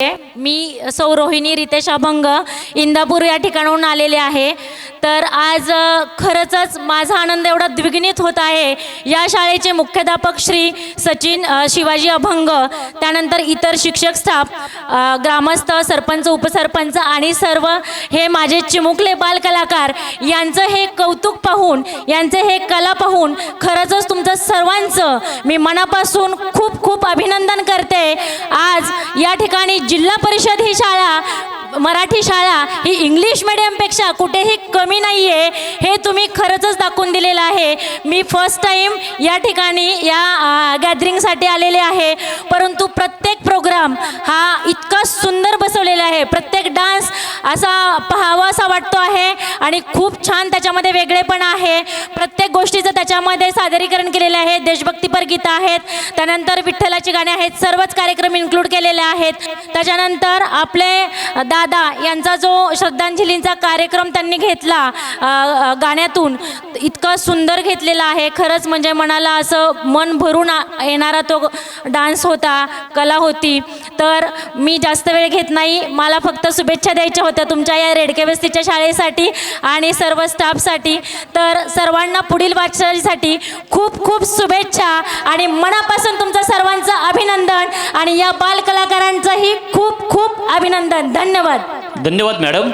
मी सौ रोहिणी रितेश अभंग इंदापूर या ठिकाणाहून आलेले आहे। तर आज खरंच माझा आनंद एवढा द्विगुणित होत आहे। या शाळेचे मुख्याध्यापक श्री सचिन शिवाजी अभंग, त्यानंतर इतर शिक्षक स्टाफ, ग्रामस्थ, सरपंच, उपसरपंच आणि सर्व हे माझे चिमुकले बालकलाकार यांचं हे कौतुक पाहून, यांचे हे कला पाहून खरंच तुमचं सर्वांचं मी मनापासून खूप खूप अभिनंदन करते। आज या ठिकाणी जिल्हा परिषद ही शाळा, मराठी शाळा ही इंग्लिश मीडियमपेक्षा कुठेही कमी नाही आहे, हे तुम्ही खरंच दाखवून दिलेलं आहे। मी फर्स्ट टाइम या ठिकाणी या गॅदरिंगसाठी आलेले आहे, परंतु प्रत्येक प्रोग्राम हा इतका सुंदर बसवलेला आहे, प्रत्येक डान्स असा पाहावा असा वाटतो आहे आणि खूप छान त्याच्यामध्ये वेगळेपण आहे। प्रत्येक गोष्टीचं त्याच्यामध्ये सादरीकरण केलेलं आहे, देशभक्तीपर गीतं आहेत, त्यानंतर विठ्ठलाची गाणी आहेत, सर्वच कार्यक्रम इन्क्लूड केलेले आहेत। त्याच्यानंतर आपले दादा यांचा जो श्रद्धांजलीचा कार्यक्रम त्यांनी घेतला गाण्यातून, इतका सुंदर घेतलेला आहे। खरंच म्हणजे मनाला असं मन भरून येणारा तो डान्स होता, कला होती। तर मी जास्त वेळ घेत नाही, मला फक्त शुभेच्छा द्यायच्या होत्या तुमच्या या रेडके वस्तीच्या शाळेसाठी आणि सर्व स्टाफसाठी। तर सर्वांना पुढील वाटचालीसाठी खूप खूप शुभेच्छा आणि मनापासून तुमचं सर्वांचं अभिनंदन आणि या बालकलाकारांचंही खूप खूप अभिनंदन। धन्यवाद। धन्यवाद मॅडम।